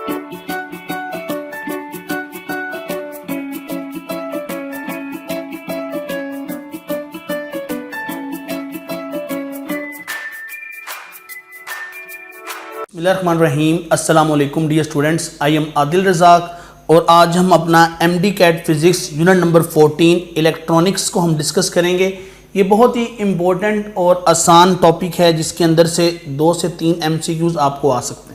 बिस्मिल्लाहिर्रहमानिर्रहीम। अस्सलाम वालेकुम dear students, I am Adil Razzaq और आज हम अपना MD CAT physics unit number 14 electronics को हम डिस्कस करेंगे। ये बहुत ही इम्पोर्टेंट और आसान टॉपिक है जिसके अंदर से 2 से 3 MCQs आपको आ सकते हैं।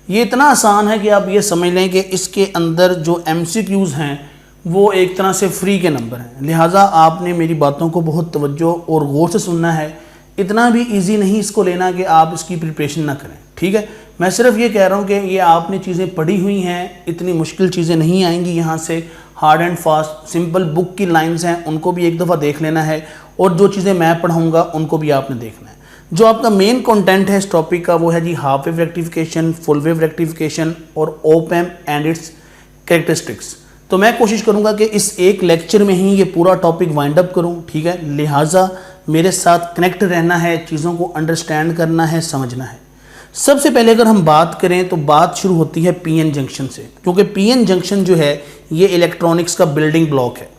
ये इतना आसान है कि आप ये समझ लें कि इसके अंदर जो MCQs हैं वो एक तरह से फ्री के नंबर हैं, लिहाजा आपने मेरी बातों को बहुत तवज्जो और गौर से सुनना है। इतना भी इजी नहीं इसको लेना कि आप इसकी प्रिपरेशन ना करें, ठीक है। मैं सिर्फ ये कह रहा हूँ कि ये आपने चीज़ें पढ़ी हुई हैं, इतनी मुश्किल चीज़ें नहीं आएंगी यहाँ से। Hard and fast simple book की लाइंस हैं, उनको भी एक दफ़ा देख लेना है और जो चीज़ें मैं पढ़ाऊँगा उनको भी आपने देखना है। जो आपका मेन कंटेंट है इस टॉपिक का वो है जी half wave rectification, full wave rectification और op amp and its characteristics. तो मैं कोशिश करूँगा कि इस एक लेक्चर में ही ये पूरा टॉपिक वाइंड अप करूँ, ठीक है। लिहाजा मेरे साथ कनेक्ट रहना है, चीज़ों को अंडरस्टैंड करना है, समझना है। सबसे पहले अगर हम बात करें तो बात शुरू होती है PN जंक्शन से, क्योंकि PN जंक्शन जो है ये इलेक्ट्रॉनिक्स का बिल्डिंग ब्लॉक है।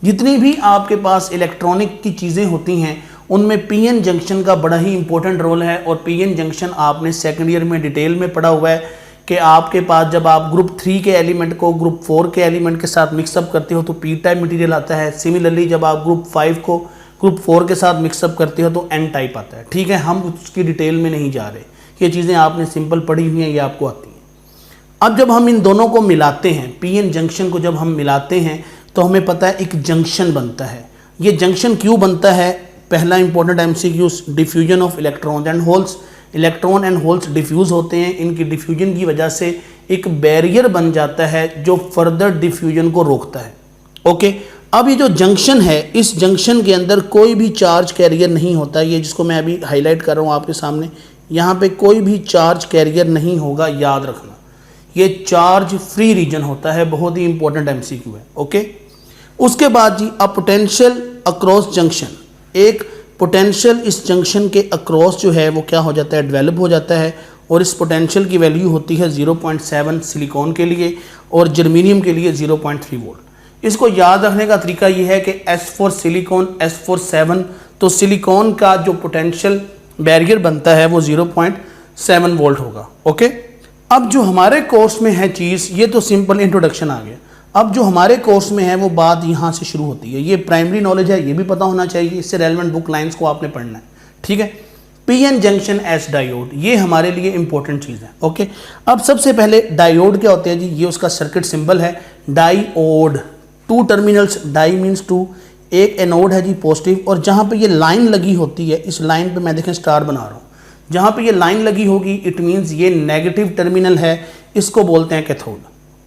जितनी भी आपके पास इलेक्ट्रॉनिक की चीज़ें होती हैं उनमें PN जंक्शन का बड़ा ही इंपॉर्टेंट रोल है। और PN जंक्शन आपने सेकेंड ईयर में डिटेल में पढ़ा हुआ है कि आपके पास जब आप ग्रुप 3 के एलिमेंट को ग्रुप 4 के एलिमेंट के साथ मिक्सअप करते हो तो P टाइप मटीरियल आता है। सिमिलरली जब आप ग्रुप 5 को ग्रुप 4 के साथ मिक्सअप करते हो तो N टाइप आता है, ठीक है। हम उसकी डिटेल में नहीं जा रहे, ये चीज़ें आपने सिंपल पढ़ी हुई हैं, ये आपको आती हैं। अब जब हम इन दोनों को मिलाते हैं, PN जंक्शन को जब हम मिलाते हैं तो हमें पता है एक जंक्शन बनता है। ये जंक्शन क्यों बनता है? पहला important MCQ, diffusion of electron and holes. Electron and holes diffuse होते हैं, इनकी डिफ्यूजन की वजह से एक बैरियर बन जाता है जो फर्दर डिफ्यूजन को रोकता है, ओके। अब ये जो जंक्शन है, इस जंक्शन के अंदर कोई भी चार्ज कैरियर नहीं होता। ये जिसको मैं अभी हाईलाइट कर रहा हूँ आपके सामने, यहाँ पे कोई भी चार्ज कैरियर नहीं होगा, याद रखना। ये चार्ज फ्री रीजन होता है, बहुत ही इंपॉर्टेंट MCQ है, ओके। उसके बाद जी अ पोटेंशियल अक्रॉस जंक्शन, एक पोटेंशियल इस जंक्शन के अक्रॉस जो है वो क्या हो जाता है, डेवलप हो जाता है। और इस पोटेंशियल की वैल्यू होती है 0.7 सिलिकॉन के लिए और जर्मेनियम के लिए 0.3 वोल्ट। इसको याद रखने का तरीका ये है कि S for silicon, S for 7, तो सिलिकॉन का जो पोटेंशियल बैरियर बनता है वो 0.7 वोल्ट होगा, ओके। अब जो हमारे कोर्स में है चीज़, ये तो सिंपल इंट्रोडक्शन आ गया। अब जो हमारे कोर्स में है वो बात यहाँ से शुरू होती है। ये प्राइमरी नॉलेज है, ये भी पता होना चाहिए, इससे रेलेवेंट बुक लाइंस को आपने पढ़ना है, ठीक है। PN जंक्शन एस डायोड, ये हमारे लिए इंपॉर्टेंट चीज़ है, ओके। अब सबसे पहले डायोड क्या होते हैं जी, ये उसका सर्किट सिंबल है डायोड। 2 टर्मिनल्स, डाई मीन्स 2, एक एनोड है जी पॉजिटिव, और जहाँ पे ये लाइन लगी होती है, इस लाइन पे मैं देखें स्टार बना रहा हूँ, जहाँ पे ये लाइन लगी होगी इट मीन्स ये नेगेटिव टर्मिनल है, इसको बोलते हैं कैथोड,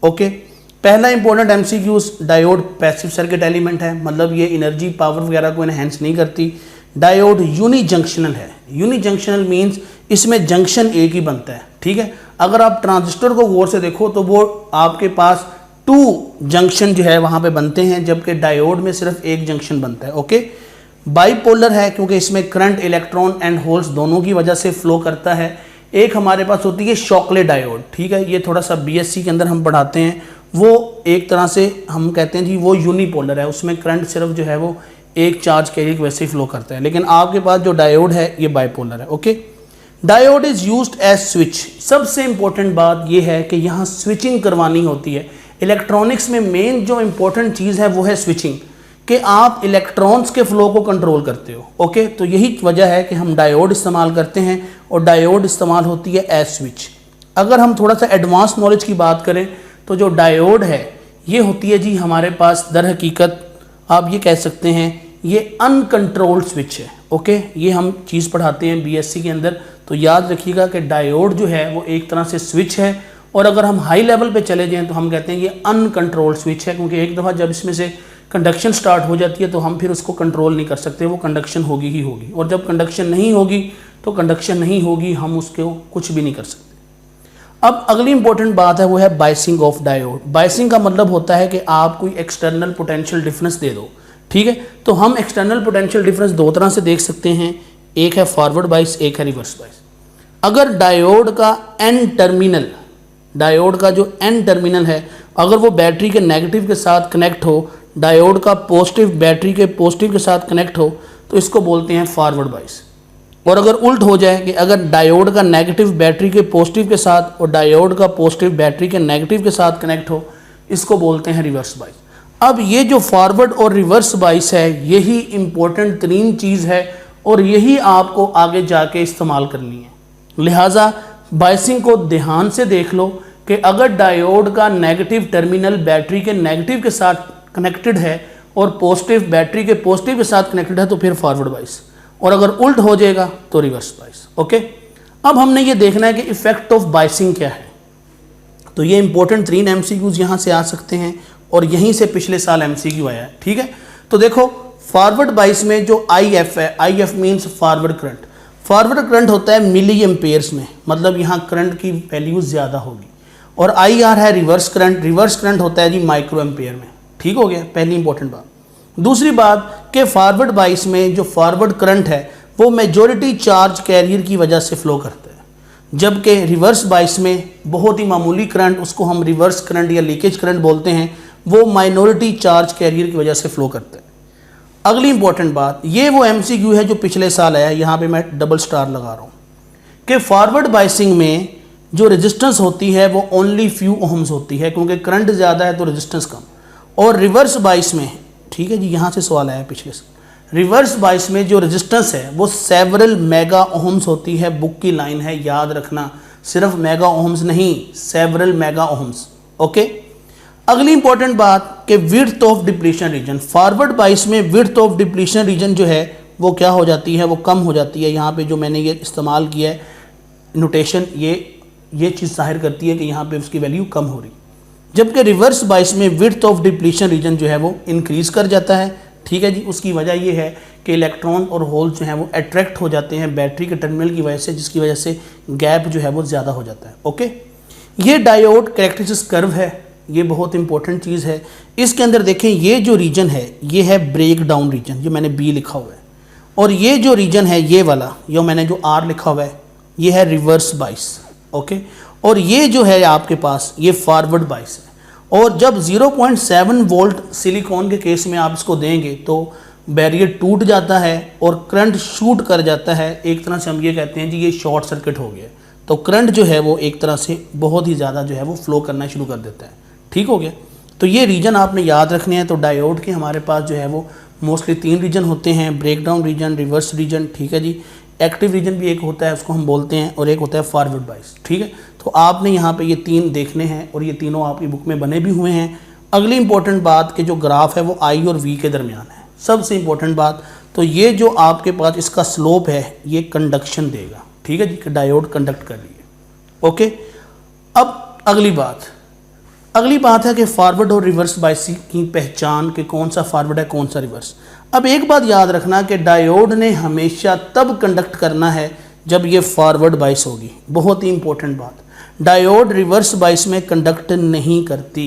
ओके। पहला important MCQ, diode passive circuit element है, मतलब ये एनर्जी पावर वगैरह को इनहेंस नहीं करती। डायोड यूनि जंक्शनल है। यूनि जंक्शनल मीन्स इसमें जंक्शन एक ही बनता है, ठीक है। अगर आप ट्रांजिस्टर को गौर से देखो तो वो आपके पास 2 जंक्शन जो है वहाँ पे बनते हैं, जबकि डायोड में सिर्फ एक जंक्शन बनता है, ओके। बाइपोलर है क्योंकि इसमें करंट इलेक्ट्रॉन एंड होल्स दोनों की वजह से फ्लो करता है। एक हमारे पास होती है शॉकले डायोड, ठीक है। ये थोड़ा सा BSc के अंदर हम पढ़ाते हैं, वो एक तरह से हम कहते हैं जी वो यूनिपोलर है, उसमें करंट सिर्फ जो है वो एक चार्ज कैरियर वैसे ही फ्लो करता है। लेकिन आपके पास जो डायोड है ये बाइपोलर है, okay. Diode is used as switch. सबसे इंपॉर्टेंट बात ये है कि यहाँ स्विचिंग करवानी होती है। इलेक्ट्रॉनिक्स में मेन जो इंपॉर्टेंट चीज़ है वो है स्विचिंग, कि आप इलेक्ट्रॉन्स के फ्लो को कंट्रोल करते हो, ओके। तो यही वजह है कि हम डायोड इस्तेमाल करते हैं और डायोड इस्तेमाल होती है एज स्विच। अगर हम थोड़ा सा एडवांस नॉलेज की बात करें तो जो डायोड है ये होती है जी हमारे पास दर हकीकत आप ये कह सकते हैं ये अनकंट्रोल्ड स्विच है, ओके। ये हम चीज़ पढ़ाते हैं BSc के अंदर, तो याद रखिएगा कि डायोड जो है वो एक तरह से स्विच है। और अगर हम हाई लेवल पे चले जाएं तो हम कहते हैं ये अनकंट्रोल्ड स्विच है, क्योंकि एक दफ़ा जब इसमें से कंडक्शन स्टार्ट हो जाती है तो हम फिर उसको कंट्रोल नहीं कर सकते, वो कंडक्शन होगी ही होगी। और जब कंडक्शन नहीं होगी तो कंडक्शन नहीं होगी, हम उसको कुछ भी नहीं कर सकते। अब अगली इंपॉर्टेंट बात है वो है बायसिंग ऑफ डायोड। बायसिंग का मतलब होता है कि आप कोई एक्सटर्नल पोटेंशियल डिफरेंस दे दो, ठीक है। तो हम एक्सटर्नल पोटेंशियल डिफरेंस 2 तरह से देख सकते हैं, एक है फॉरवर्ड बायस, एक है रिवर्स बायस। अगर डायोड का N टर्मिनल डायोड का जो N टर्मिनल है अगर वो बैटरी के नेगेटिव के साथ कनेक्ट हो, डायोड का पॉजिटिव बैटरी के पॉजिटिव के साथ कनेक्ट हो, तो इसको बोलते हैं फॉरवर्ड बाइस। और अगर उल्ट हो जाए कि अगर डायोड का नेगेटिव बैटरी के पॉजिटिव के साथ और डायोड का पॉजिटिव बैटरी के नेगेटिव के साथ कनेक्ट हो, इसको बोलते हैं रिवर्स बाइस। अब ये जो फॉरवर्ड और रिवर्स बाइस है यही इम्पोर्टेंट तरीन चीज़ है और यही आपको आगे जाके इस्तेमाल करनी है। लिहाजा बाइसिंग को ध्यान से देख लो कि अगर डायोड का नेगेटिव टर्मिनल बैटरी के नेगेटिव के साथ कनेक्टेड है और पॉजिटिव बैटरी के पॉजिटिव के साथ कनेक्टेड है तो फिर फॉरवर्ड बाइस, और अगर उल्ट हो जाएगा तो रिवर्स बाइस। ओके, अब हमने ये देखना है कि इफेक्ट ऑफ बाइसिंग क्या है। तो ये इंपॉर्टेंट 3 MCQs यहाँ से आ सकते हैं और यहीं से पिछले साल MCQ आया है। ठीक है, तो देखो फॉरवर्ड बाइस में जो IF है, IF means forward current. Forward current होता है मिली एम्पेयर्स में, मतलब यहाँ करंट की वैल्यू ज़्यादा होगी। और IR है रिवर्स करंट, रिवर्स करंट होता है जी माइक्रो एम्पेयर में। ठीक हो गया, पहली इंपॉर्टेंट बात। दूसरी बात कि फॉरवर्ड बाइस में जो फॉरवर्ड करंट है वो मेजॉरिटी चार्ज कैरियर की वजह से फ्लो करता है, जबकि रिवर्स बाइस में बहुत ही मामूली करंट, उसको हम रिवर्स करंट या लीकेज करंट बोलते हैं, वो माइनॉरिटी चार्ज कैरियर की वजह से फ्लो करता है। अगली इंपॉर्टेंट बात, ये वो MCQ है जो पिछले साल आया है, यहाँ पे मैं डबल स्टार लगा रहा हूँ कि फॉरवर्ड बाइसिंग में जो रेजिस्टेंस होती है वो ओनली फ्यू ओहम्स होती है क्योंकि करंट ज़्यादा है तो रेजिस्टेंस कम। और रिवर्स बाइस में, ठीक है जी, यहाँ से सवाल आया पिछले से, रिवर्स बाइस में जो रेजिस्टेंस है वो सेवरल मेगा ओहम्स होती है। बुक की लाइन है, याद रखना, सिर्फ मेगा ओहम्स नहीं, सेवरल मेगा ओहम्स। ओके, अगली इंपॉर्टेंट बात कि width of depletion region. Forward बाइस में विड्थ ऑफ डिप्लीशन रीजन जो है वो क्या हो जाती है, वो कम हो जाती है। यहाँ पे जो मैंने ये इस्तेमाल किया है नोटेशन, ये चीज़ जाहिर करती है कि यहाँ पे उसकी वैल्यू कम हो रही, जबकि रिवर्स बाइस में विड्थ ऑफ डिप्लीशन रीजन जो है वो इंक्रीज कर जाता है। ठीक है जी, उसकी वजह ये है कि इलेक्ट्रॉन और होल जो है वो अट्रैक्ट हो जाते हैं बैटरी के टर्मिनल की वजह से, जिसकी वजह से गैप जो है वो ज़्यादा हो जाता है। ओके, ये डायोड कैरेक्टरिस्टिक्स कर्व है, ये बहुत इंपॉर्टेंट चीज़ है। इसके अंदर देखें, ये जो रीजन है ये है ब्रेक डाउन रीजन, जो मैंने B लिखा हुआ है, और ये जो रीजन है ये वाला, जो मैंने जो R लिखा हुआ है, ये है रिवर्स बाइस। ओके, और ये जो है आपके पास ये फॉरवर्ड बाइस है। और जब 0.7 वोल्ट सिलिकॉन के केस में आप इसको देंगे तो बैरियर टूट जाता है और करंट शूट कर जाता है। एक तरह से हम ये कहते हैं जी ये शॉर्ट सर्किट हो गया, तो करंट जो है वो एक तरह से बहुत ही ज़्यादा जो है वो फ्लो करना शुरू कर देता है। ठीक हो गया, तो ये रीजन आपने याद रखने हैं। तो डायोड के हमारे पास जो है वो मोस्टली 3 रीजन होते हैं, ब्रेकडाउन रीजन, रिवर्स रीजन, ठीक है जी, एक्टिव रीजन भी एक होता है उसको हम बोलते हैं, और एक होता है फॉरवर्ड बाइस। ठीक है, तो आपने यहाँ पे ये 3 देखने हैं और ये तीनों आपकी बुक में बने भी हुए हैं। अगली इंपॉर्टेंट बात कि जो ग्राफ है वो I और V के दरमियान है, सबसे इंपॉर्टेंट बात। तो ये जो आपके पास इसका स्लोप है ये कंडक्शन देगा। ठीक है जी, कि डायोड कंडक्ट कर रही है। ओके, अब अगली बात है कि फॉरवर्ड और रिवर्स बाइसिंग की पहचान कि कौन सा फॉरवर्ड है कौन सा रिवर्स। अब एक बात याद रखना कि डायोड ने हमेशा तब कंडक्ट करना है जब ये फॉरवर्ड बाइस होगी। बहुत ही इंपॉर्टेंट बात, डायोड रिवर्स बाइस में कंडक्ट नहीं करती।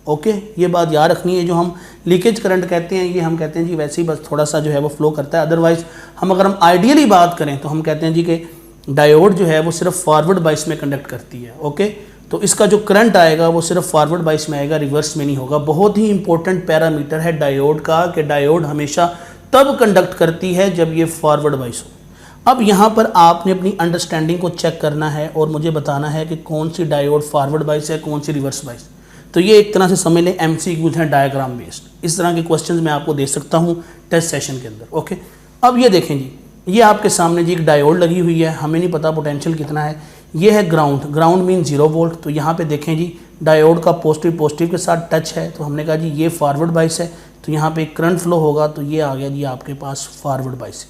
ओके, ये बात याद रखनी है। जो हम लीकेज करंट कहते हैं ये हम कहते हैं जी वैसे ही बस थोड़ा सा जो है वो फ्लो करता है। अदरवाइज अगर हम आइडियली बात करें तो हम कहते हैं जी कि डायोड जो है वो सिर्फ फॉरवर्ड बाइस में कंडक्ट करती है। ओके, तो इसका जो करंट आएगा वो सिर्फ फॉरवर्ड बाइस में आएगा, रिवर्स में नहीं होगा। बहुत ही इंपॉर्टेंट पैरामीटर है डायोड का कि डायोड हमेशा तब कंडक्ट करती है जब ये फॉरवर्ड बाइस हो। अब यहाँ पर आपने अपनी अंडरस्टैंडिंग को चेक करना है और मुझे बताना है कि कौन सी डायोड फॉरवर्ड बाइस है, कौन सी रिवर्स बाइस। तो ये एक तरह से समझ लें MCQs हैं डायग्राम बेस्ड। इस तरह के क्वेश्चंस मैं आपको दे सकता हूँ टेस्ट सेशन के अंदर। ओके, अब ये देखें जी, ये आपके सामने जी एक डायोड लगी हुई है, हमें नहीं पता पोटेंशियल कितना है। ये है ग्राउंड मीन 0 वोल्ट। तो यहाँ पे देखें जी डायोड का पॉजिटिव के साथ टच है, तो हमने कहा जी ये फॉरवर्ड बाइस है, तो यहाँ पे करंट फ्लो होगा, तो ये आ गया जी आपके पास फॉरवर्ड बाइस।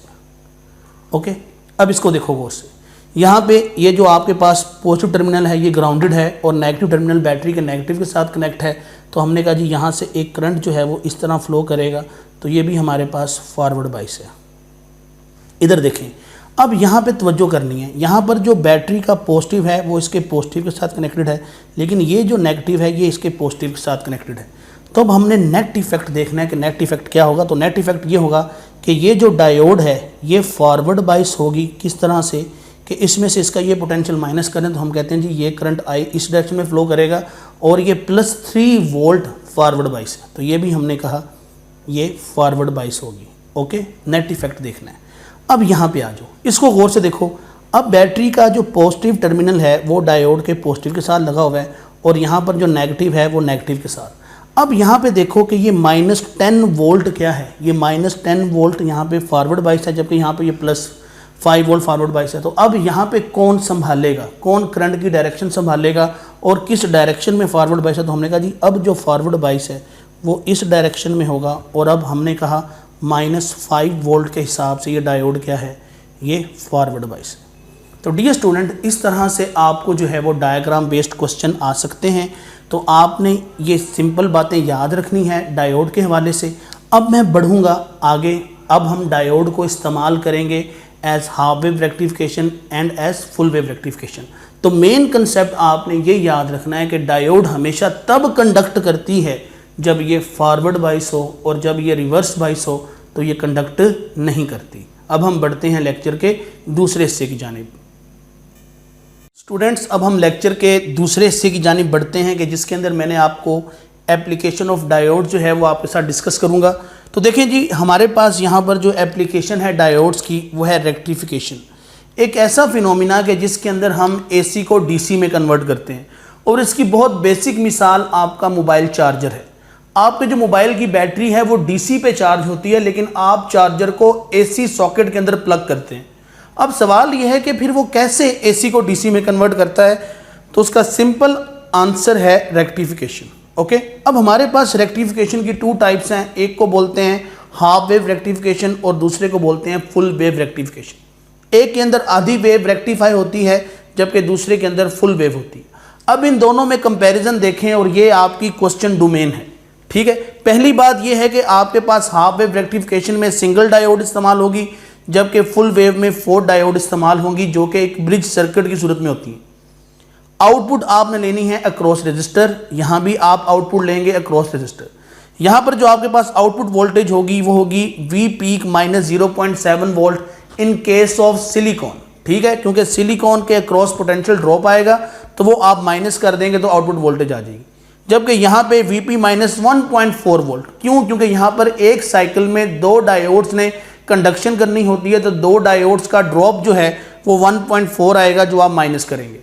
ओके, अब इसको देखो गौर से, यहाँ पे ये जो आपके पास पॉजिटिव टर्मिनल है ये ग्राउंडेड है और नेगेटिव टर्मिनल बैटरी के नेगेटिव के साथ कनेक्ट है। तो हमने कहा जी यहाँ से एक करंट जो है वो इस तरह फ्लो करेगा, तो ये भी हमारे पास फॉरवर्ड बाइस है। इधर देखें, अब यहाँ पे तवज्जो करनी है, यहाँ पर जो बैटरी का पॉजिटिव है वो इसके पॉजिटिव के साथ कनेक्टेड है, लेकिन ये जो नेगेटिव है ये इसके पॉजिटिव के साथ कनेक्टेड है। तो अब हमने नेट इफेक्ट देखना है कि नेट इफेक्ट क्या होगा। तो नेट इफेक्ट ये होगा कि ये जो डायोड है ये फॉरवर्ड बाइस होगी, किस तरह से कि इसमें से इसका ये पोटेंशियल माइनस करें तो हम कहते हैं जी ये करंट आई इस डायरेक्शन में फ्लो करेगा और ये +3 वोल्ट फॉरवर्ड बाइस है, तो ये भी हमने कहा ये फॉरवर्ड बाइस होगी। ओके, नेट इफेक्ट देखना है। अब यहाँ पे आ जाओ, इसको गौर से देखो। अब बैटरी का जो पॉजिटिव टर्मिनल है वो डायोड के पॉजिटिव के साथ लगा हुआ है और यहाँ पर जो नेगेटिव है वो नेगेटिव के साथ। अब यहाँ पे देखो कि ये -10 वोल्ट क्या है, ये -10 वोल्ट यहाँ पे फॉरवर्ड बाइस है, जबकि यहाँ पे ये +5 वोल्ट फॉरवर्ड बाइस है। तो अब यहाँ पे कौन संभालेगा, कौन करंट की डायरेक्शन संभालेगा और किस डायरेक्शन में फॉरवर्ड बाइस है? तो हमने कहा जी अब जो फॉरवर्ड बाइस है वो इस डायरेक्शन में होगा और अब हमने कहा -5 वोल्ट के हिसाब से ये डायोड क्या है, ये फॉरवर्ड बाइस है। तो डियर स्टूडेंट, इस तरह से आपको जो है वो डायग्राम बेस्ड क्वेश्चन आ सकते हैं। तो आपने ये सिंपल बातें याद रखनी है डायोड के हवाले से। अब मैं बढ़ूँगा आगे, अब हम डायोड को इस्तेमाल करेंगे as half wave rectification and as full wave rectification. तो मेन कंसेप्ट आपने ये याद रखना है कि डायोड हमेशा तब कंडक्ट करती है जब ये फॉरवर्ड बाइस हो और जब ये रिवर्स बाइस हो तो ये कंडक्ट नहीं करती। अब हम बढ़ते हैं लेक्चर के दूसरे हिस्से की जानिब। स्टूडेंट्स, अब हम लेक्चर के दूसरे हिस्से की जानिब बढ़ते हैं कि जिसके अंदर मैंने आपको एप्लीकेशन ऑफ डायोड जो है वो आपके साथ डिस्कस करूंगा। तो देखें जी, हमारे पास यहाँ पर जो एप्लीकेशन है डायोड्स की वो है रेक्टिफिकेशन। एक ऐसा फिनोमिना कि जिसके अंदर हम एसी को डीसी में कन्वर्ट करते हैं और इसकी बहुत बेसिक मिसाल आपका मोबाइल चार्जर है। आपके जो मोबाइल की बैटरी है वो डीसी पे चार्ज होती है, लेकिन आप चार्जर को एसी सॉकेट के अंदर प्लग करते हैं। अब सवाल यह है कि फिर वो कैसे एसी को डीसी में कन्वर्ट करता है? तो उसका सिंपल आंसर है रेक्टिफिकेशन। ओके, अब हमारे पास रेक्टिफिकेशन की 2 टाइप्स हैं, एक को बोलते हैं हाफ वेव रेक्टिफिकेशन और दूसरे को बोलते हैं फुल वेव रेक्टिफिकेशन। एक के अंदर आधी वेव रेक्टिफाई होती है जबकि दूसरे के अंदर फुल वेव होती है। अब इन दोनों में कंपैरिजन देखें और ये आपकी क्वेश्चन डोमेन है। ठीक है, पहली बात यह है कि आपके पास हाफ वेव रेक्टिफिकेशन में सिंगल डायोड इस्तेमाल होगी जबकि फुल वेव में 4 डायोड इस्तेमाल होंगी जो कि एक ब्रिज सर्किट की सूरत में होती है। आउटपुट आपने लेनी है अक्रॉस रजिस्टर, यहाँ भी आप आउटपुट लेंगे अक्रॉस रजिस्टर। यहाँ पर जो आपके पास आउटपुट वोल्टेज होगी वो होगी V peak -0.7 volt in case of silicon. ठीक है, क्योंकि सिलिकॉन के अक्रॉस पोटेंशियल ड्रॉप आएगा तो वो आप माइनस कर देंगे तो आउटपुट वोल्टेज आ जाएगी। जबकि यहाँ पे Vp -1.4 वोल्ट, क्यों? क्योंकि यहाँ पर एक साइकिल में 2 डायोड्स ने कंडक्शन करनी होती है, तो 2 डायोड्स का ड्रॉप जो है वो 1.4 आएगा जो आप माइनस करेंगे।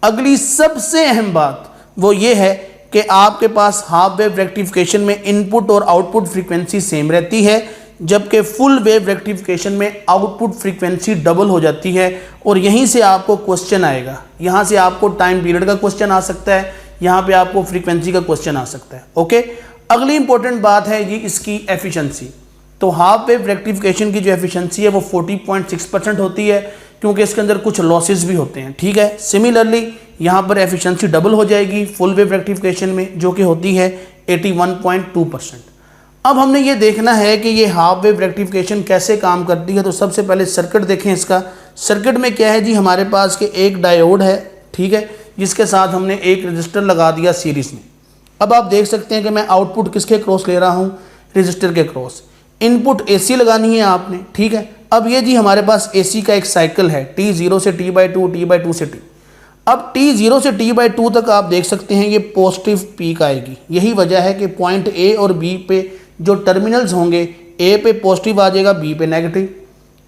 अगली सबसे अहम बात वो ये है कि आपके पास हाफ वेव रेक्टिफिकेशन में इनपुट और आउटपुट फ्रीक्वेंसी सेम रहती है, जबकि फुल वेव रेक्टिफिकेशन में आउटपुट फ्रीक्वेंसी डबल हो जाती है। और यहीं से आपको क्वेश्चन आएगा, यहाँ से आपको टाइम पीरियड का क्वेश्चन आ सकता है, यहाँ पे आपको फ्रीक्वेंसी का क्वेश्चन आ सकता है। ओके, अगली इंपॉर्टेंट बात है जी इसकी एफिशिएंसी। तो हाफ वेव रेक्टिफिकेशन की जो एफिशिएंसी है वो 40.6% होती है क्योंकि इसके अंदर कुछ लॉसेस भी होते हैं। ठीक है, सिमिलरली यहाँ पर एफिशिएंसी डबल हो जाएगी फुल वेव रेक्टिफिकेशन में जो कि होती है 81.2%। अब हमने ये देखना है कि ये हाफ वेव रेक्टिफिकेशन कैसे काम करती है। तो सबसे पहले सर्किट देखें इसका। सर्किट में क्या है जी, हमारे पास के एक डायोड है, ठीक है, जिसके साथ हमने एक रजिस्टर लगा दिया सीरीज में। अब आप देख सकते हैं कि मैं आउटपुट किसके क्रॉस ले रहा हूँ, रजिस्टर के क्रॉस। इनपुट एसी लगानी है आपने। ठीक है, अब ये जी हमारे पास एसी का एक साइकिल है T0 से T/2, T/2 से T। अब T0 से T/2 तक आप देख सकते हैं ये पॉजिटिव पीक आएगी। यही वजह है कि पॉइंट ए और बी पे जो टर्मिनल्स होंगे, ए पे पॉजिटिव आ जाएगा, बी पे नेगेटिव।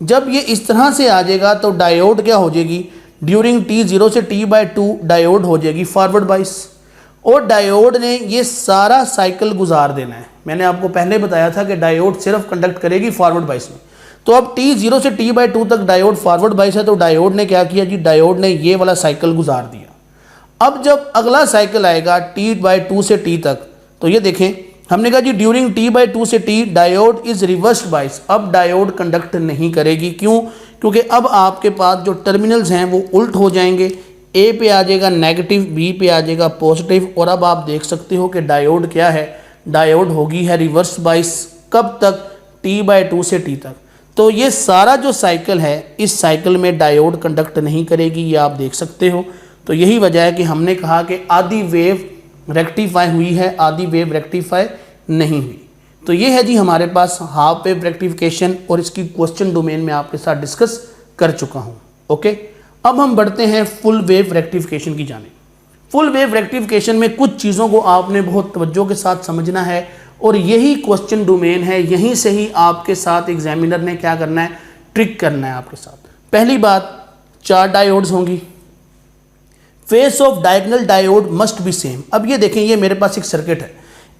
जब ये इस तरह से आ जाएगा तो डायोड क्या हो जाएगी, ड्यूरिंग T0 से T/2 डायोड हो जाएगी फॉरवर्ड बाइस। और डायोड ने ये सारा साइकिल गुजार देना है। मैंने आपको पहले बताया था कि डायोड सिर्फ कंडक्ट करेगी फॉरवर्ड बाइस में। तो अब T0 से T/2 तक डायोड फॉरवर्ड बाइस है, तो डायोड ने क्या किया जी, डायोड ने ये वाला साइकिल गुजार दिया। अब जब अगला साइकिल आएगा T/2 से T तक, तो ये देखें हमने कहा जी ड्यूरिंग T/2 से T डायोड इज रिवर्स्ड बाइस। अब डायोड कंडक्ट नहीं करेगी, क्यों? क्योंकि अब आपके पास जो टर्मिनल्स हैं वो उल्ट हो जाएंगे। ए पे आ जाएगा नेगेटिव, बी पे आ जाएगा पॉजिटिव। और अब आप देख सकते हो कि डायोड क्या है, डायोड होगी है रिवर्स बाइस। कब तक? T/2 से T तक। तो ये सारा जो साइकिल है, इस साइकिल में डायोड कंडक्ट नहीं करेगी, ये आप देख सकते हो। तो यही वजह है कि हमने कहा कि आधी वेव रेक्टिफाई हुई है, आधी वेव रेक्टिफाई नहीं हुई। तो ये है जी हमारे पास हाफ वेव रेक्टिफिकेशन और इसकी क्वेश्चन डोमेन में आपके साथ डिस्कस कर चुका हूँ। ओके, अब हम बढ़ते हैं फुल वेव रेक्टिफिकेशन की जाने। फुल वेव रेक्टिफिकेशन में कुछ चीज़ों को आपने बहुत तवज्जो के साथ समझना है और यही क्वेश्चन डोमेन है, यहीं से ही आपके साथ एग्जामिनर ने क्या करना है, ट्रिक करना है आपके साथ। पहली बात, 4 डायोड्स होंगी, face of diagonal diode must be same. अब ये देखें, ये मेरे पास एक सर्किट है,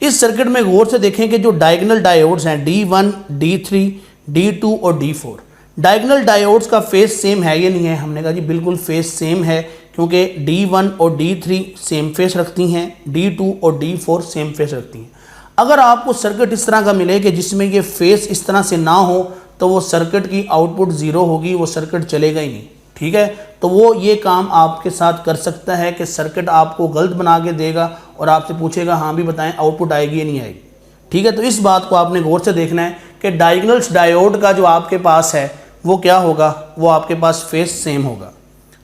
इस सर्किट में गौर से देखें कि जो डायगोनल डायोड्स हैं D1, D3, D2 और D4, डायगोनल डायोड्स का फेस सेम है या नहीं है? हमने कहा जी बिल्कुल फेस सेम है, क्योंकि D1 और D3 सेम फेस रखती हैं, D2 और D4 सेम फेस रखती हैं। अगर आपको सर्किट इस तरह का मिले कि जिसमें ये फेस इस तरह से ना हो, तो वो सर्किट की आउटपुट ज़ीरो होगी, वो सर्किट चलेगा ही नहीं, ठीक है। तो वो ये काम आपके साथ कर सकता है कि सर्किट आपको गलत बना के देगा और आपसे पूछेगा हाँ भी बताएं आउटपुट आएगी या नहीं आएगी, ठीक है। तो इस बात को आपने गौर से देखना है कि डायगोनल्स डायोड का जो आपके पास है वो क्या होगा, वो आपके पास फेस सेम होगा।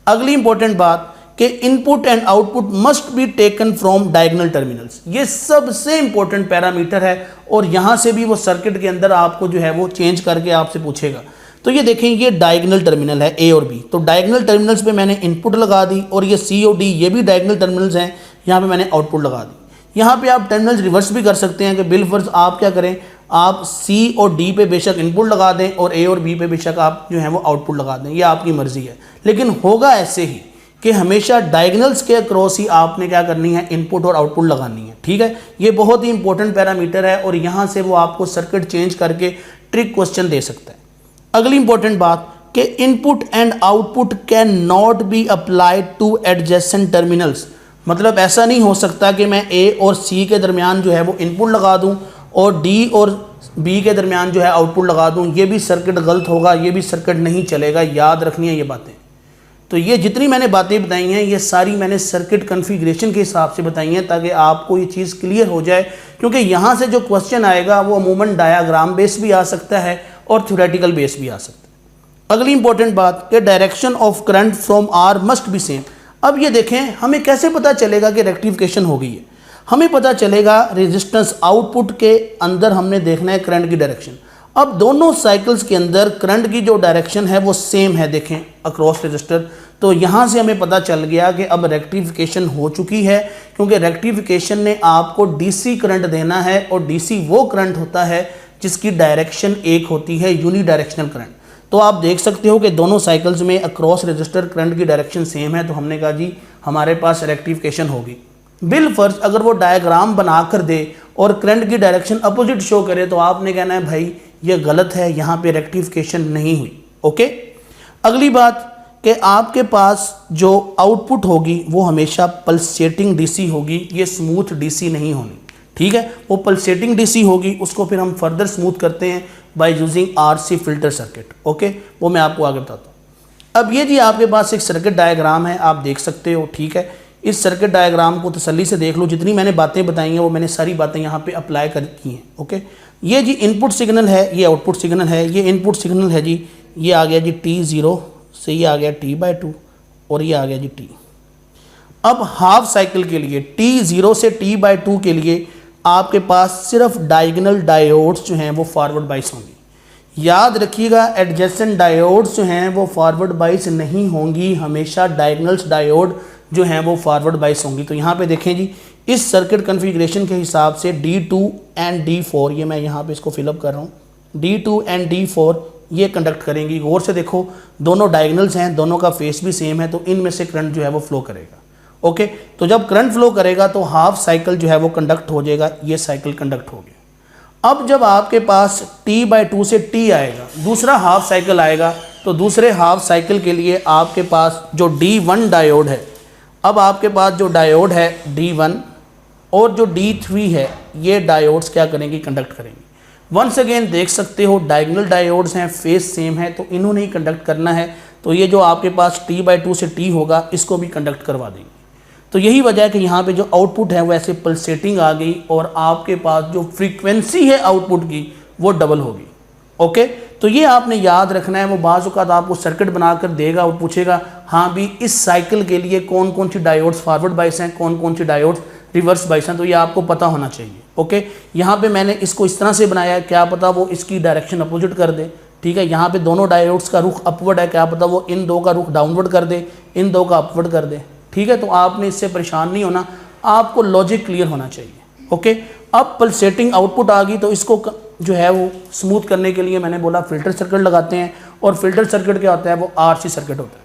अगली इंपॉर्टेंट बात कि input and output must be taken from diagonal terminals, ये सबसे इंपॉर्टेंट पैरामीटर है और यहाँ से भी वो सर्किट के अंदर आपको जो है वो चेंज करके आपसे पूछेगा। तो ये देखें, ये डायगोनल टर्मिनल है A और B, तो डायगोनल टर्मिनल्स पे मैंने इनपुट लगा दी और ये C और D ये भी डायगोनल टर्मिनल्स हैं, यहाँ पे मैंने आउटपुट लगा दी। यहाँ पे आप टर्मिनल्स रिवर्स भी कर सकते हैं कि बिलफर्ज आप क्या करें, आप C और D पे बेशक इनपुट लगा दें और A और B पे बेशक आप जो है वो आउटपुट लगा दें, ये आपकी मर्जी है, लेकिन होगा ऐसे ही कि हमेशा डायगोनल्स के अक्रॉस ही आपने क्या करनी है, इनपुट और आउटपुट लगानी है, ठीक है। ये बहुत ही इंपॉर्टेंट पैरामीटर है और यहाँ से वो आपको सर्किट चेंज करके ट्रिक क्वेश्चन दे सकता है। अगली इंपॉर्टेंट बात कि input and output can not be applied two adjacent terminals, मतलब ऐसा नहीं हो सकता कि मैं A और C के दरमियान जो है वो इनपुट लगा दूं और D और B के दरमियान जो है आउटपुट लगा दूं, ये भी सर्किट गलत होगा, ये भी सर्किट नहीं चलेगा, याद रखनी है ये बातें। तो ये जितनी मैंने बातें बताई हैं ये सारी मैंने सर्किट कॉन्फ़िगरेशन के हिसाब से बताई हैं ताकि आपको ये चीज़ क्लियर हो जाए, क्योंकि यहाँ से जो क्वेश्चन आएगा वो अमूमन डायाग्राम बेस भी आ सकता है और थ्योरेटिकल बेस भी आ सकता है। अगली इंपॉर्टेंट बात कि direction of current from R must be same. अब ये देखें, हमें कैसे पता चलेगा कि रेक्टिफिकेशन हो गई है? हमें पता चलेगा रेजिस्टेंस आउटपुट के अंदर हमने देखना है करंट की डायरेक्शन। अब दोनों साइकिल्स के अंदर करंट की जो डायरेक्शन है वो सेम है, देखें अक्रॉस रजिस्टर, तो यहाँ से हमें पता चल गया कि अब रेक्टिफिकेशन हो चुकी है, क्योंकि रेक्टिफिकेशन ने आपको DC करंट देना है और DC वो करंट होता है जिसकी डायरेक्शन एक होती है, यूनी डायरेक्शनल करंट। तो आप देख सकते हो कि दोनों साइकिल्स में अक्रॉस रजिस्टर करंट की डायरेक्शन सेम है, तो हमने कहा जी हमारे पास रेक्टिफिकेशन होगी। बिलफर्ज अगर वो डायग्राम बना कर दे और करंट की डायरेक्शन अपोजिट शो करे तो आपने कहना है भाई ये गलत है, यहाँ पे रेक्टिफिकेशन नहीं हुई, ओके। अगली बात कि आपके पास जो आउटपुट होगी वो हमेशा पल्सेटिंग DC होगी, ये स्मूथ DC नहीं होनी, ठीक है। वो पल्सेटिंग DC होगी, उसको फिर हम फर्दर स्मूथ करते हैं by using RC filter circuit, okay, वो मैं आपको आगे बताता हूँ। अब ये जी आपके पास एक सर्किट डायग्राम है, आप देख सकते हो, ठीक है। इस सर्किट डायग्राम को तसल्ली से देख लो, जितनी मैंने बातें बताई हैं वो मैंने सारी बातें यहाँ पे अप्लाई कर की हैं, ओके। ये जी इनपुट सिग्नल है, ये आउटपुट सिग्नल है, ये इनपुट सिग्नल है जी, ये आ गया जी T0 से ये आ गया T/2 और ये आ गया जी T। अब हाफ साइकिल के लिए T0 से T/2 के लिए आपके पास सिर्फ डायगोनल डायोड्स जो हैं वो फॉरवर्ड बाइस होंगी। याद रखिएगा एडजेसेंट डायोड्स जो हैं वो फॉरवर्ड बाइस नहीं होंगी, हमेशा डायगोनल्स डायोड जो हैं वो फॉरवर्ड बाइस होंगी। तो यहाँ पे देखें जी, इस सर्किट कॉन्फ़िगरेशन के हिसाब से D2 एंड D4, ये मैं यहाँ पे इसको फिलअप कर रहा हूँ, D2 एंड D4 ये कंडक्ट करेंगी। गौर से देखो, दोनों डायगोनल्स हैं, दोनों का फेस भी सेम है, तो इनमें से करंट जो है वो फ्लो करेगा, ओके। तो जब करंट फ्लो करेगा तो हाफ साइकिल जो है वो कंडक्ट हो जाएगा, ये साइकिल कंडक्ट हो गया। अब जब आपके पास T/2 से T आएगा, दूसरा हाफ साइकिल आएगा, तो दूसरे हाफ साइकिल के लिए आपके पास जो D1 डायोड है, अब आपके पास जो डायोड है D1 और जो D3 है, ये डायोड्स क्या करेंगे, कंडक्ट करेंगे। वंस अगेन देख सकते हो डायगोनल डायोड्स हैं, फेस सेम है, तो इन्होंने ही कंडक्ट करना है, तो ये जो आपके पास T/2 से T होगा इसको भी कंडक्ट करवा देंगे। तो यही वजह है कि यहाँ पे जो आउटपुट है वो ऐसे पल्सेटिंग आ गई और आपके पास जो फ्रीक्वेंसी है आउटपुट की वो डबल होगी, ओके। तो ये आपने याद रखना है। वो बाज़ औक़ात आपको सर्किट बनाकर देगा और पूछेगा हाँ भी इस साइकिल के लिए कौन कौन सी डायोड्स फॉरवर्ड बाइस हैं, कौन कौन सी डायोड्स रिवर्स बाइस हैं, तो ये आपको पता होना चाहिए, ओके। यहाँ पे मैंने इसको इस तरह से बनाया है, क्या पता वो इसकी डायरेक्शन अपोजिट कर दे, ठीक है। यहाँ पे दोनों डायोड्स का रुख अपवर्ड है, क्या पता वो इन दो का रुख डाउनवर्ड कर दे, इन दो का अपवर्ड कर दे, ठीक है। तो आपने इससे परेशान नहीं होना, आपको लॉजिक क्लियर होना चाहिए, ओके। अब पल्सेटिंग आउटपुट आ गई, तो इसको जो है वो स्मूथ करने के लिए मैंने बोला फिल्टर सर्किट लगाते हैं, और फिल्टर सर्किट क्या होता है, वो आरसी सर्किट होता है।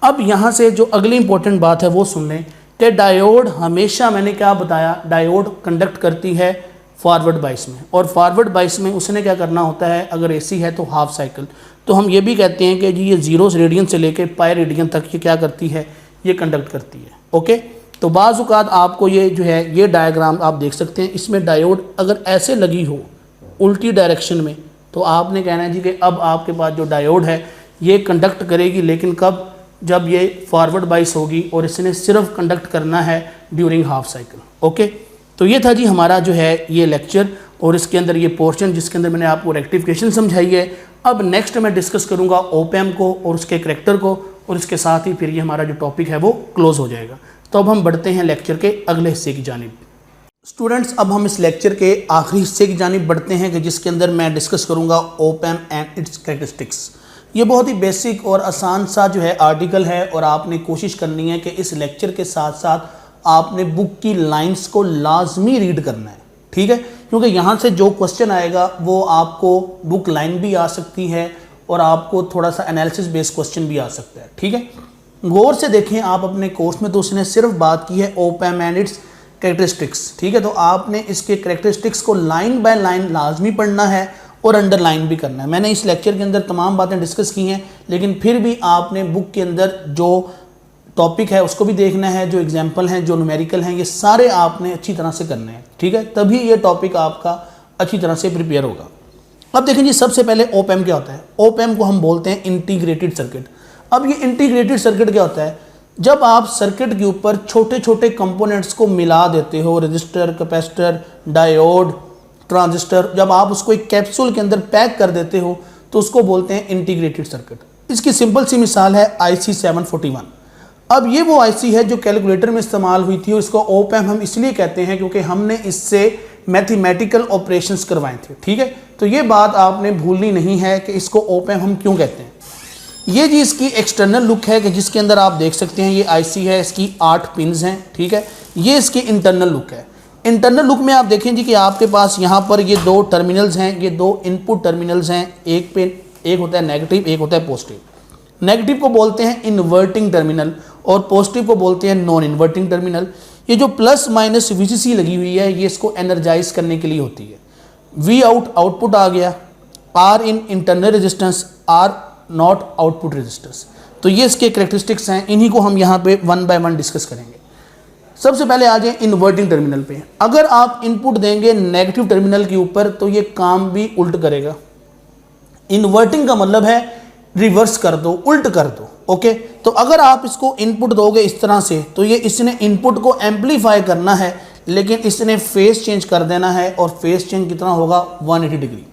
अब यहाँ से जो अगली इंपॉर्टेंट बात है वो सुन लें कि डायोड हमेशा, मैंने क्या बताया, डायोड कंडक्ट करती है फॉरवर्ड बाइस में, और फॉरवर्ड बाइस में उसने क्या करना होता है, अगर एसी है तो हाफ साइकिल। तो हम ये भी कहते हैं कि जी ये 0 रेडियन से लेकर पाई रेडियन तक ये क्या करती है, ये कंडक्ट करती है, ओके। तो बाज़ औक़ात आपको ये जो है ये डायग्राम आप देख सकते हैं, इसमें डायोड अगर ऐसे लगी हो उल्टी डायरेक्शन में, तो आपने कहना है जी कि अब आपके पास जो डायोड है ये कंडक्ट करेगी, लेकिन कब, जब ये फॉरवर्ड बाइस होगी, और इसने सिर्फ कंडक्ट करना है ड्यूरिंग हाफ साइकिल, ओके। तो ये था जी हमारा जो है ये लेक्चर, और इसके अंदर ये पोर्शन जिसके अंदर मैंने आपको रेक्टिफिकेशन समझाई है। अब नेक्स्ट मैं डिस्कस करूँगा ऑप एम्प को और उसके करैक्टर को, और इसके साथ ही फिर ये हमारा जो टॉपिक है वो क्लोज हो जाएगा। तो अब हम बढ़ते हैं लेक्चर के अगले हिस्से की जानिब। स्टूडेंट्स, अब हम इस लेक्चर के आखिरी हिस्से की जानिब बढ़ते हैं कि जिसके अंदर मैं डिस्कस करूंगा op amp and its characteristics. ये बहुत ही बेसिक और आसान सा जो है आर्टिकल है, और आपने कोशिश करनी है कि इस लेक्चर के साथ साथ आपने बुक की लाइंस को लाजमी रीड करना है, ठीक है। क्योंकि यहाँ से जो क्वेश्चन आएगा वो आपको बुक लाइन भी आ सकती है, और आपको थोड़ा सा एनालिसिस बेस्ड क्वेश्चन भी आ सकता है, ठीक है। गौर से देखें आप अपने कोर्स में, तो उसने सिर्फ बात की है op amp and its characteristics, ठीक है। तो आपने इसके कैरेक्टरिस्टिक्स को लाइन बाय लाइन लाजमी पढ़ना है और अंडरलाइन भी करना है। मैंने इस लेक्चर के अंदर तमाम बातें डिस्कस की हैं, लेकिन फिर भी आपने बुक के अंदर जो टॉपिक है उसको भी देखना है, जो एग्जाम्पल हैं, जो न्यूमेरिकल हैं, ये सारे आपने अच्छी तरह से करने हैं, ठीक है। तभी ये टॉपिक आपका अच्छी तरह से प्रिपेयर होगा। अब देखें जी, सबसे पहले ऑप एम्प क्या होता है। ऑप एम्प को हम बोलते हैं इंटीग्रेटेड सर्किट। अब ये इंटीग्रेटेड सर्किट क्या होता है, जब आप सर्किट के ऊपर छोटे छोटे कंपोनेंट्स को मिला देते हो, रजिस्टर, कैपेसिटर, डायोड, ट्रांजिस्टर, जब आप उसको एक कैप्सूल के अंदर पैक कर देते हो तो उसको बोलते हैं इंटीग्रेटेड सर्किट। इसकी सिंपल सी मिसाल है IC 741। अब ये वो IC है जो कैलकुलेटर में इस्तेमाल हुई थी, और इसको ऑप एम्प हम इसलिए कहते हैं क्योंकि हमने इससे मैथमेटिकल ऑपरेशंस करवाए थे, ठीक है। तो ये बात आपने भूलनी नहीं है कि इसको ऑप एम्प हम क्यों कहते हैं। ये जी इसकी एक्सटर्नल लुक है कि जिसके अंदर आप देख सकते हैं ये IC है, इसकी 8 पिन्स हैं, ठीक है। ये इसकी इंटरनल लुक है। इंटरनल लुक में आप देखें जी कि आपके पास यहाँ पर ये 2 टर्मिनल्स हैं, ये 2 इनपुट टर्मिनल्स हैं, एक होता है नेगेटिव, एक होता है पॉजिटिव। नेगेटिव को बोलते हैं इन्वर्टिंग टर्मिनल, और पॉजिटिव को बोलते हैं नॉन इन्वर्टिंग टर्मिनल। ये जो प्लस माइनस VCC लगी हुई है, ये इसको एनर्जाइज करने के लिए होती है। V आउट आउटपुट आ गया, R in internal resistance, R not output resistance. तो ये इसके कैरेक्टरिस्टिक्स हैं, इन्हीं को हम यहाँ पे 1 बाय 1 डिस्कस करेंगे। सबसे पहले आ जाए इन्वर्टिंग टर्मिनल पे। अगर आप इनपुट देंगे नेगेटिव टर्मिनल के ऊपर तो ये काम भी उल्ट करेगा। इन्वर्टिंग का मतलब है रिवर्स कर दो, उल्ट कर दो, ओके। तो अगर आप इसको इनपुट दोगे इस तरह से, तो ये इसने इनपुट को एम्पलीफाई करना है, लेकिन इसने फेस चेंज कर देना है, और फेस चेंज कितना होगा, 180 डिग्री।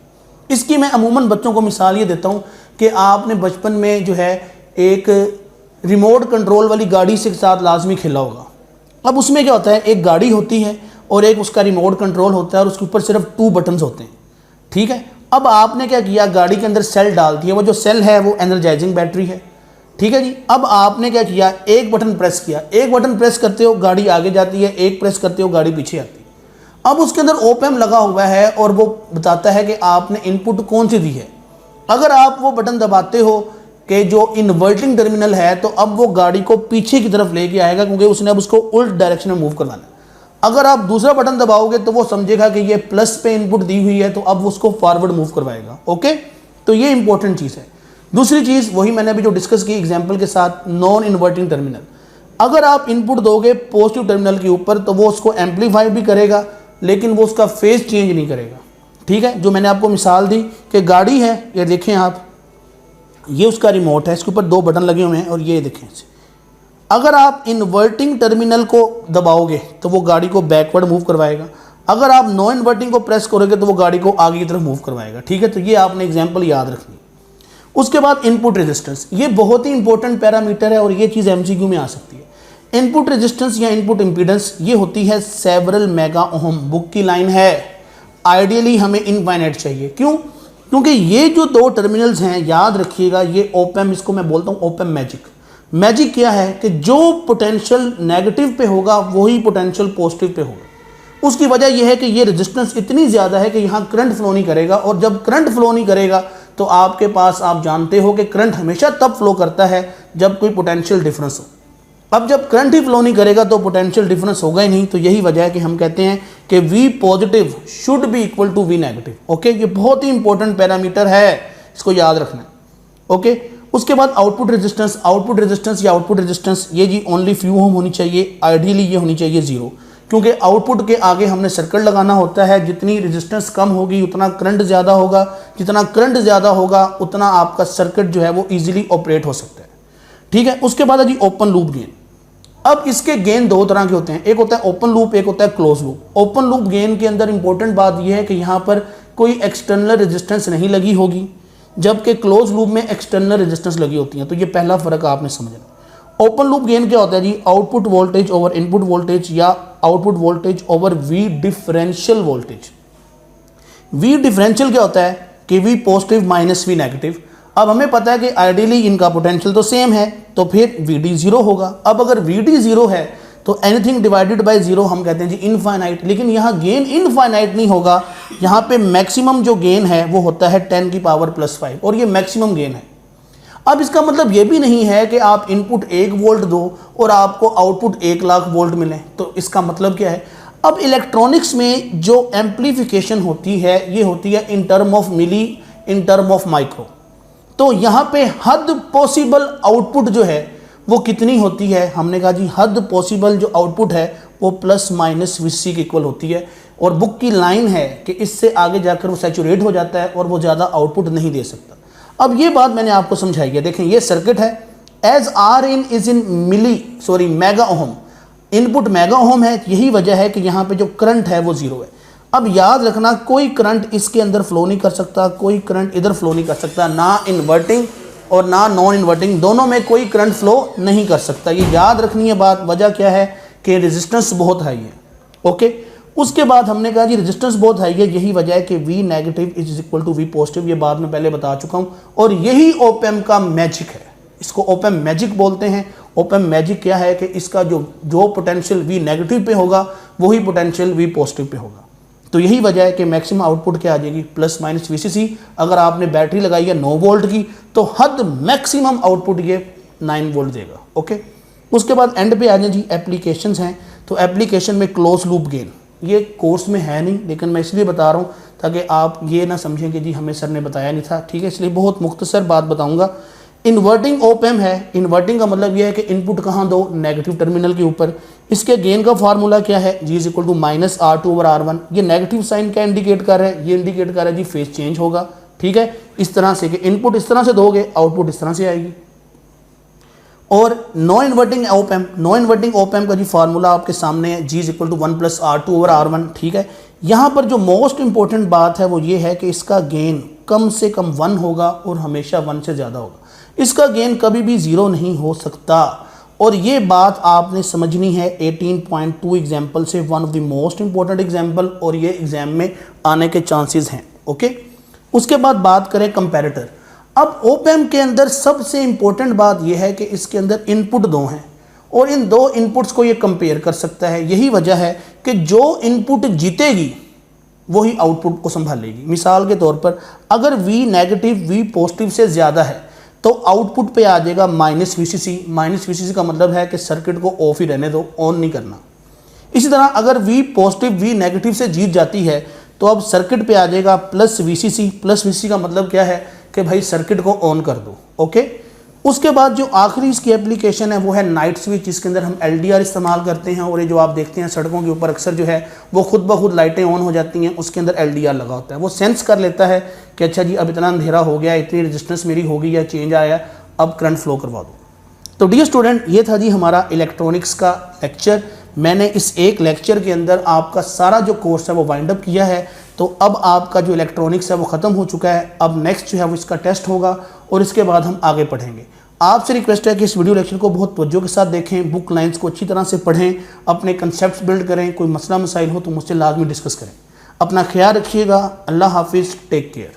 इसकी मैं अमूमन बच्चों को मिसाल ये देता हूँ कि आपने बचपन में जो है एक रिमोट कंट्रोल वाली गाड़ी से साथ लाजमी खेला होगा। अब उसमें क्या होता है, एक गाड़ी होती है और एक उसका रिमोट कंट्रोल होता है, और उसके ऊपर सिर्फ 2 बटन्स होते हैं, ठीक है। अब आपने क्या किया, गाड़ी के अंदर सेल डाल दिया, वो जो सेल है वो एनर्जाइजिंग बैटरी है, ठीक है जी। अब आपने क्या किया, एक बटन प्रेस किया, एक बटन प्रेस करते हो गाड़ी आगे जाती है, एक प्रेस करते हो गाड़ी पीछे आती है। अब उसके अंदर ऑप एम्प लगा हुआ है, और वो बताता है कि आपने इनपुट कौन सी दी है। अगर आप वो बटन दबाते हो कि जो इन्वर्टिंग टर्मिनल है, तो अब वो गाड़ी को पीछे की तरफ लेके आएगा, क्योंकि उसने अब उसको उल्ट डायरेक्शन में मूव करवाना है। अगर आप दूसरा बटन दबाओगे तो वो समझेगा कि ये प्लस पे इनपुट दी हुई है, तो अब उसको फॉरवर्ड मूव करवाएगा, ओके। तो ये इंपॉर्टेंट चीज़ है। दूसरी चीज़ वही मैंने अभी जो डिस्कस की एग्जाम्पल के साथ, नॉन इन्वर्टिंग टर्मिनल। अगर आप इनपुट दोगे पॉजिटिव टर्मिनल के ऊपर तो वो उसको एम्पलीफाई भी करेगा, लेकिन वो उसका फेज चेंज नहीं करेगा, ठीक है। जो मैंने आपको मिसाल दी कि गाड़ी है, ये देखें आप, ये उसका रिमोट है, इसके ऊपर 2 बटन लगे हुए हैं, और ये देखें इसे। अगर आप इन्वर्टिंग टर्मिनल को दबाओगे तो वो गाड़ी को बैकवर्ड मूव करवाएगा, अगर आप नॉन इन्वर्टिंग को प्रेस करोगे तो वो गाड़ी को आगे की तरफ मूव करवाएगा, ठीक है। तो ये आपने एग्जाम्पल याद रखनी। उसके बाद इनपुट रेजिस्टेंस, ये बहुत ही इंपॉर्टेंट पैरामीटर है, और ये चीज़ MCQ में आ सकती है। इनपुट रेजिस्टेंस या इनपुट इम्पीडेंस ये होती है सेवरल मेगा ओम। बुक की लाइन है, आइडियली हमें इनफाइनाइट चाहिए। क्यों? क्योंकि ये जो दो टर्मिनल्स हैं, याद रखिएगा, ये ओप एम्प, इसको मैं बोलता हूँ ओप एम्प मैजिक। मैजिक क्या है कि जो पोटेंशियल नेगेटिव पे होगा वही पोटेंशियल पॉजिटिव पे होगा। उसकी वजह यह है कि ये रेजिस्टेंस इतनी ज़्यादा है कि यहाँ करंट फ्लो नहीं करेगा, और जब करंट फ्लो नहीं करेगा तो आपके पास, आप जानते हो कि करंट हमेशा तब फ्लो करता है जब कोई पोटेंशियल डिफरेंस हो। अब जब करंट ही फ्लो नहीं करेगा तो पोटेंशियल डिफरेंस होगा ही नहीं। तो यही वजह है कि हम कहते हैं कि V positive should be equal to V negative. Okay, ये बहुत ही इंपॉर्टेंट पैरामीटर है, इसको याद रखना है। ओके, उसके बाद आउटपुट रेजिस्टेंस। आउटपुट रेजिस्टेंस या आउटपुट रेजिस्टेंस ये जी ओनली फ्यू ओम होनी चाहिए, आइडियली ये होनी चाहिए 0, क्योंकि आउटपुट के आगे हमने सर्किट लगाना होता है। जितनी रेजिस्टेंस कम होगी उतना करंट ज़्यादा होगा, जितना करंट ज़्यादा होगा उतना आपका सर्किट जो है वो ईजिली ऑपरेट हो सकता है। ठीक है, उसके बाद है जी ओपन लूप गेन। अब इसके गेन दो तरह के होते हैं, एक होता है ओपन लूप, एक होता है close loop. Open loop gain के अंदर इंपॉर्टेंट बात यह है कि यहाँ पर कोई एक्सटर्नल रेजिस्टेंस नहीं लगी होगी, जबकि क्लोज लूप में एक्सटर्नल रेजिस्टेंस लगी होती है। तो ये पहला फ़र्क आपने समझना। ओपन लूप गेन क्या होता है जी? Output voltage over input voltage या output voltage over V differential voltage. V differential क्या होता है कि V positive minus V negative. अब हमें पता है कि आइडियली इनका पोटेंशियल तो सेम है, तो फिर VD 0 होगा। अब अगर VD 0 है तो एनीथिंग डिवाइडेड बाय 0 हम कहते हैं जी इनफाइनाइट। लेकिन यहाँ गेन इनफाइनाइट नहीं होगा, यहाँ पे मैक्सिमम जो गेन है वो होता है 10 की पावर +5, और ये मैक्सिमम गेन है। अब इसका मतलब ये भी नहीं है कि आप इनपुट 1 वोल्ट दो और आपको आउटपुट 1 लाख वोल्ट मिले। तो इसका मतलब क्या है? अब इलेक्ट्रॉनिक्स में जो एम्प्लीफिकेशन होती है ये होती है in term of milli, in term of micro. तो यहाँ पे हद पॉसिबल आउटपुट जो है वो कितनी होती है? हमने कहा जी हद पॉसिबल जो आउटपुट है वो ±Vc के इक्वल होती है। और बुक की लाइन है कि इससे आगे जाकर वो सैचुरेट हो जाता है और वो ज़्यादा आउटपुट नहीं दे सकता। अब ये बात मैंने आपको समझाई है। देखें ये सर्किट है, as R in is in mega ohm, input mega ohm है। यही वजह है कि यहाँ पे जो करंट है वो 0 है। अब याद रखना, कोई करंट इसके अंदर फ्लो नहीं कर सकता, कोई करंट इधर फ्लो नहीं कर सकता, ना इन्वर्टिंग और ना नॉन इन्वर्टिंग, दोनों में कोई करंट फ्लो नहीं कर सकता। ये याद रखनी है बात। वजह क्या है कि रेजिस्टेंस बहुत हाई है। ओके, उसके बाद हमने कहा जी रेजिस्टेंस बहुत हाई है, यही वजह है कि V negative is equal to V positive. ये बात मैं पहले बता चुका हूँ, और यही ओप एम्प का मैजिक है। इसको ओप एम्प मैजिक बोलते हैं। ओप एम्प मैजिक क्या है कि इसका जो पोटेंशियल V नेगेटिव पे होगा वही पोटेंशियल V पॉजिटिव पे होगा। तो यही वजह है कि मैक्सिमम आउटपुट क्या आ जाएगी? ±Vcc। अगर आपने बैटरी लगाई है 9 वोल्ट की तो हद मैक्सिमम आउटपुट ये 9 वोल्ट देगा। ओके, उसके बाद एंड पे आ जाए जी एप्लीकेशंस हैं। तो एप्लीकेशन में क्लोज लूप गेन, ये कोर्स में है नहीं, लेकिन मैं इसलिए बता रहा हूँ ताकि आप ये ना समझें कि जी हमें सर ने बताया नहीं था। ठीक है, इसलिए बहुत मुख्तसर बात बताऊँगा। इन्वर्टिंग ओप एम्प है। इन्वर्टिंग का मतलब यह है कि इनपुट कहाँ दो? नेगेटिव टर्मिनल के ऊपर। इसके गेन का फार्मूला क्या है? G = -R2/R1। ये नेगेटिव साइन क्या इंडिकेट कर रहा है? ये इंडिकेट कर रहा है जी फेज चेंज होगा। ठीक है, इस तरह से कि इनपुट इस तरह से दोगे, आउटपुट इस तरह से आएगी। और non inverting op amp, non inverting op amp का जी फार्मूला आपके सामने है, G = 1 + R2/R1। ठीक है, यहाँ पर जो मोस्ट इंपॉर्टेंट बात है वो ये है कि इसका गेन कम से कम 1 होगा और हमेशा 1 से ज़्यादा होगा। इसका गेन कभी भी 0 नहीं हो सकता। और ये बात आपने समझनी है 18.2 एग्जाम्पल से, one of the most important example, और ये एग्जाम में आने के चांसेस हैं। ओके, उसके बाद बात करें कंपैरेटर। अब ओप एम्प के अंदर सबसे इंपॉर्टेंट बात यह है कि इसके अंदर इनपुट 2 हैं और इन 2 इनपुट्स को ये कंपेयर कर सकता है। यही वजह है कि जो इनपुट जीतेगी वही आउटपुट को संभालेगी। मिसाल के तौर पर अगर V नेगेटिव V पॉजिटिव से ज़्यादा है तो आउटपुट पे आ जाएगा -Vcc। -Vcc का मतलब है कि सर्किट को ऑफ ही रहने दो, ऑन नहीं करना। इसी तरह अगर V पॉजिटिव V नेगेटिव से जीत जाती है तो अब सर्किट पे आ जाएगा +Vcc। +Vcc का मतलब क्या है कि भाई सर्किट को ऑन कर दो। ओके, उसके बाद जो आखिरी इसकी एप्लीकेशन है वो है नाइट स्विच, जिसके अंदर हम LDR इस्तेमाल करते हैं। और ये जो आप देखते हैं सड़कों के ऊपर अक्सर जो है वो खुद ब खुद लाइटें ऑन हो जाती हैं, उसके अंदर LDR लगा होता है। वो सेंस कर लेता है कि अच्छा जी अब इतना अंधेरा हो गया, इतनी रेजिस्टेंस मेरी हो गई या चेंज आया, अब करंट फ्लो करवा दो। तो डियर स्टूडेंट, ये था जी हमारा इलेक्ट्रॉनिक्स का लेक्चर। मैंने इस एक लेक्चर के अंदर आपका सारा जो कोर्स है वो वाइंड अप किया है। तो अब आपका जो इलेक्ट्रॉनिक्स है वो ख़त्म हो चुका है। अब नेक्स्ट जो है वो इसका टेस्ट होगा और इसके बाद हम आगे पढ़ेंगे। आपसे रिक्वेस्ट है कि इस वीडियो लेक्चर को बहुत तवज्जो के साथ देखें, बुक लाइंस को अच्छी तरह से पढ़ें, अपने कंसेप्ट्स बिल्ड करें। कोई मसला मसाइल हो तो मुझसे लाजमी डिस्कस करें। अपना ख्याल रखिएगा। अल्लाह हाफिज़, टेक केयर।